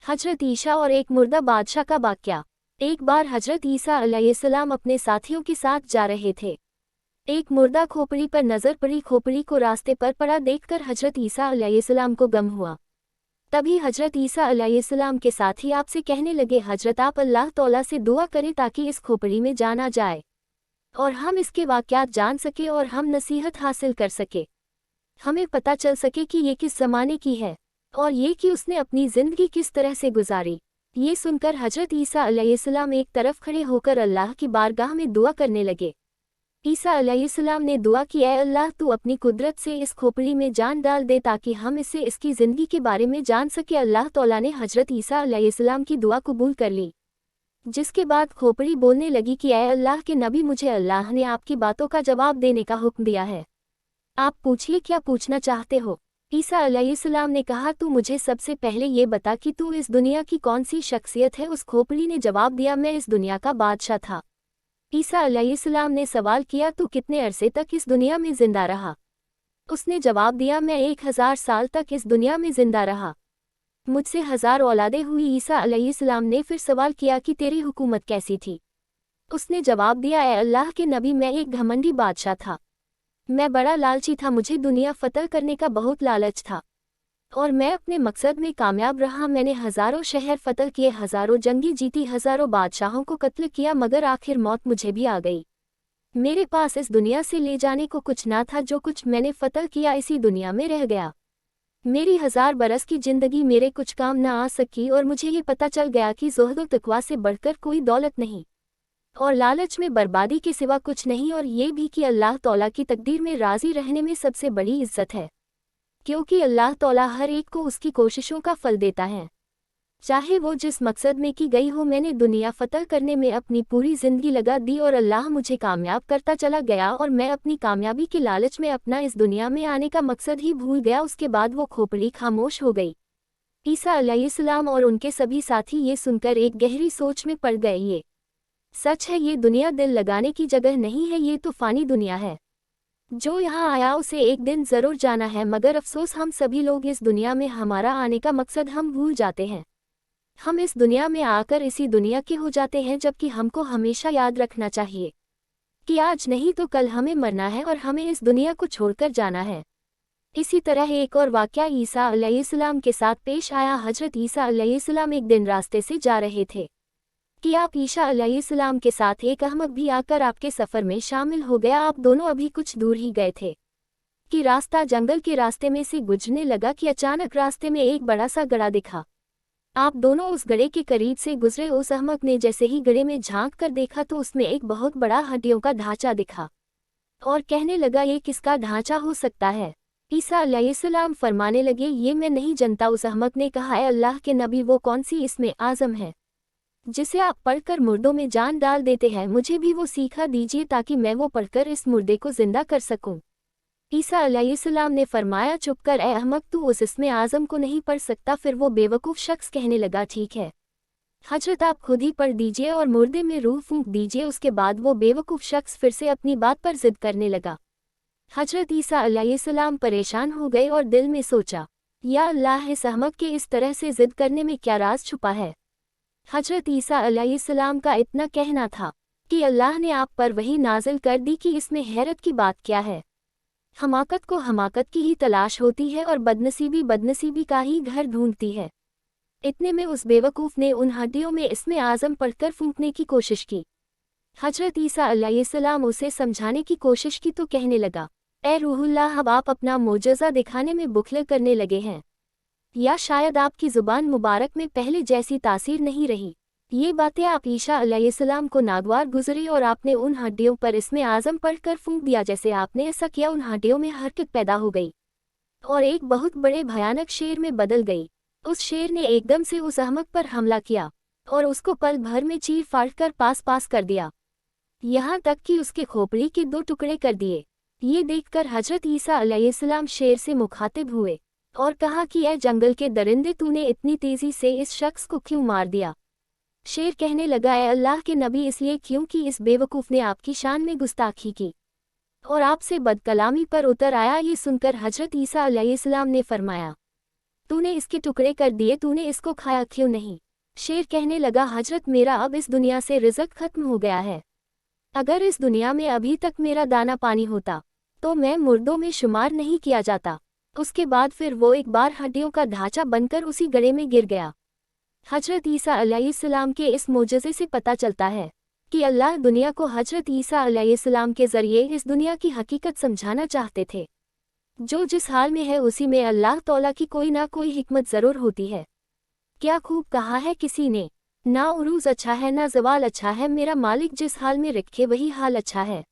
हजरत ईसा और एक मुर्दा बादशाह का वाक़या। एक बार हजरत ईसा अलैहिस्सलाम अपने साथियों के साथ जा रहे थे। एक मुर्दा खोपड़ी पर नज़र पड़ी। खोपड़ी को रास्ते पर पड़ा देखकर हजरत ईसा अलैहिस्सलाम को गम हुआ। तभी हजरत ईसा अलैहिस्सलाम के साथी आपसे कहने लगे, हजरत आप अल्लाह तौला से दुआ करें ताकि इस खोपड़ी में जान आ जाए और हम इसके वाक़यात जान सके और हम नसीहत हासिल कर सके। हमें पता चल सके कि ये किस ज़माने की है और ये कि उसने अपनी ज़िंदगी किस तरह से गुजारी। ये सुनकर हजरत ईसा अलैहिस्सलाम एक तरफ खड़े होकर अल्लाह की बारगाह में दुआ करने लगे। ईसा अलैहिस्सलाम ने दुआ की, ऐ अल्लाह तू अपनी कुदरत से इस खोपड़ी में जान डाल दे ताकि हम इससे इसकी ज़िंदगी के बारे में जान सके। अल्लाह तौला ने हजरत ईसा अलैहिस्सलाम की दुआ कबूल कर ली, जिसके बाद खोपड़ी बोलने लगी कि ऐ अल्लाह के नबी, मुझे अल्लाह ने आपकी बातों का जवाब देने का हुक्म दिया है। आप पूछिए क्या पूछना चाहते हो। ईसा अलैहिस्सलाम ने कहा, तू मुझे सबसे पहले ये बता कि तू इस दुनिया की कौन सी शख्सियत है। उस खोपड़ी ने जवाब दिया, मैं इस दुनिया का बादशाह था। ईसा अलैहिस्सलाम ने सवाल किया, तू कितने अरसे तक इस दुनिया में जिंदा रहा। उसने जवाब दिया, मैं 1000 साल तक इस दुनिया में जिंदा रहा। मुझसे 1000 औलादें हुई। ईसा अलैहिस्सलाम ने फिर सवाल किया कि तेरी हुकूमत कैसी थी। उसने जवाब दिया, ऐ अल्लाह के नबी, मैं एक घमंडी बादशाह था। मैं बड़ा लालची था, मुझे दुनिया फतह करने का बहुत लालच था और मैं अपने मकसद में कामयाब रहा। मैंने हज़ारों शहर फतह किए, हज़ारों जंगी जीती, हज़ारों बादशाहों को कत्ल किया, मगर आखिर मौत मुझे भी आ गई। मेरे पास इस दुनिया से ले जाने को कुछ ना था। जो कुछ मैंने फतह किया इसी दुनिया में रह गया। मेरी 1000 बरस की ज़िंदगी मेरे कुछ काम ना आ सकी और मुझे ये पता चल गया कि ज़ुहद व तक़वा से बढ़कर कोई दौलत नहीं और लालच में बर्बादी के सिवा कुछ नहीं, और ये भी कि अल्लाह तौला की तकदीर में राज़ी रहने में सबसे बड़ी इज़्ज़त है, क्योंकि अल्लाह तौला हर एक को उसकी कोशिशों का फल देता है, चाहे वो जिस मकसद में की गई हो। मैंने दुनिया फतह करने में अपनी पूरी ज़िंदगी लगा दी और अल्लाह मुझे कामयाब करता चला गया और मैं अपनी कामयाबी के लालच में अपना इस दुनिया में आने का मकसद ही भूल गया। उसके बाद वो खोपड़ी खामोश हो गई। ईसा अलैहिस्सलाम और उनके सभी साथी ये सुनकर एक गहरी सोच में पड़ गए। ये सच है, ये दुनिया दिल लगाने की जगह नहीं है, ये तो फ़ानी दुनिया है। जो यहाँ आया उसे एक दिन ज़रूर जाना है, मगर अफसोस हम सभी लोग इस दुनिया में हमारा आने का मकसद हम भूल जाते हैं। हम इस दुनिया में आकर इसी दुनिया के हो जाते हैं, जबकि हमको हमेशा याद रखना चाहिए कि आज नहीं तो कल हमें मरना है और हमें इस दुनिया को छोड़कर जाना है। इसी तरह एक और वाक़या ईसा अलैहिस्सलाम के साथ पेश आया। हजरत ईसा अलैहिस्सलाम एक दिन रास्ते से जा रहे थे कि आप ईसा अलैहिस्सलाम के साथ एक अहमक भी आकर आपके सफ़र में शामिल हो गया। आप दोनों अभी कुछ दूर ही गए थे कि रास्ता जंगल के रास्ते में से गुजरने लगा कि अचानक रास्ते में एक बड़ा सा गड़ा दिखा। आप दोनों उस गड़े के करीब से गुजरे। उस अहमक ने जैसे ही गड़े में झांक कर देखा तो उसमें एक बहुत बड़ा हड्डियों का ढांचा दिखा और कहने लगा, ये किसका ढांचा हो सकता है। ईसा अलैहिस्सलाम फरमाने लगे, ये मैं नहीं जानता। उस अहमक ने कहा, ऐ अल्लाह के नबी, वो कौन सी इसमें आज़म है जिसे आप पढ़कर मुर्दों में जान डाल देते हैं। मुझे भी वो सीखा दीजिए ताकि मैं वो पढ़कर इस मुर्दे को जिंदा कर सकूं। ईसा अलैहिस्सलाम ने फरमाया, चुप कर ऐ अहमक, तू उस इसमें आज़म को नहीं पढ़ सकता। फिर वो बेवकूफ़ शख्स कहने लगा, ठीक है हजरत, आप खुद ही पढ़ दीजिए और मुर्दे में रूह फूंक दीजिए। उसके बाद वो बेवकूफ़ शख्स फिर से अपनी बात पर जिद करने लगा। हजरत ईसा अलैहिस्सलाम परेशान हो गए और दिल में सोचा, या अल्लाह, इस अहमक के इस तरह से जिद करने में क्या राज छुपा है। हजरत ईसा अलैहिस्सलाम का इतना कहना था कि अल्लाह ने आप पर वही नाजिल कर दी कि इसमें हैरत की बात क्या है। हमाकत को हमाकत की ही तलाश होती है और बदनसीबी बदनसीबी का ही घर ढूंढती है। इतने में उस बेवकूफ़ ने उन हड्डियों में इसमें आज़म पढ़कर फूंकने की कोशिश की। हजरत ईसा अलैहिस्सलाम उसे समझाने की कोशिश की तो कहने लगा, ए रूहुल्लाह, अब आप अपना मोजज़ा दिखाने में बुखल करने लगे हैं, या शायद आपकी ज़ुबान मुबारक में पहले जैसी तासीर नहीं रही। ये बातें आप ईसा अलैहिस्सलाम को नागवार गुजरी और आपने उन हड्डियों पर इसमें आज़म पढ़कर फूंक दिया। जैसे आपने ऐसा किया, उन हड्डियों में हरकत पैदा हो गई और एक बहुत बड़े भयानक शेर में बदल गई। उस शेर ने एकदम से उस अहमक पर हमला किया और उसको पल भर में चीर फाड़ कर पास पास कर दिया, यहाँ तक कि उसके खोपड़ी के 2 टुकड़े कर दिए। ये देखकर हजरत ईसा अलैहिस्सलाम शेर से मुखातिब हुए और कहा कि ऐ जंगल के दरिंदे, तूने इतनी तेज़ी से इस शख्स को क्यों मार दिया। शेर कहने लगा, ऐ अल्लाह के नबी, इसलिए क्योंकि इस बेवकूफ़ ने आपकी शान में गुस्ताखी की और आपसे बदकलामी पर उतर आया। ये सुनकर हजरत ईसा अलैहिस्सलाम ने फरमाया, तूने इसके टुकड़े कर दिए, तूने इसको खाया क्यों नहीं? शेर कहने लगा, हजरत मेरा अब इस दुनिया से रिज़्क खत्म हो गया है। अगर इस दुनिया में अभी तक मेरा दाना पानी होता तो मैं मुर्दों में शुमार नहीं किया जाता। उसके बाद फिर वो एक बार हड्डियों का ढांचा बनकर उसी गड्ढे में गिर गया। हजरत ईसा अलैहिस्सलाम के इस मोजज़े से पता चलता है कि अल्लाह दुनिया को हजरत ईसा अलैहिस्सलाम के ज़रिए इस दुनिया की हकीकत समझाना चाहते थे। जो जिस हाल में है उसी में अल्लाह तौला की कोई ना कोई हिकमत ज़रूर होती है। क्या खूब कहा है किसी ने, ना उरूज़ अच्छा है ना ज़वाल अच्छा है, मेरा मालिक जिस हाल में रखे वही हाल अच्छा है।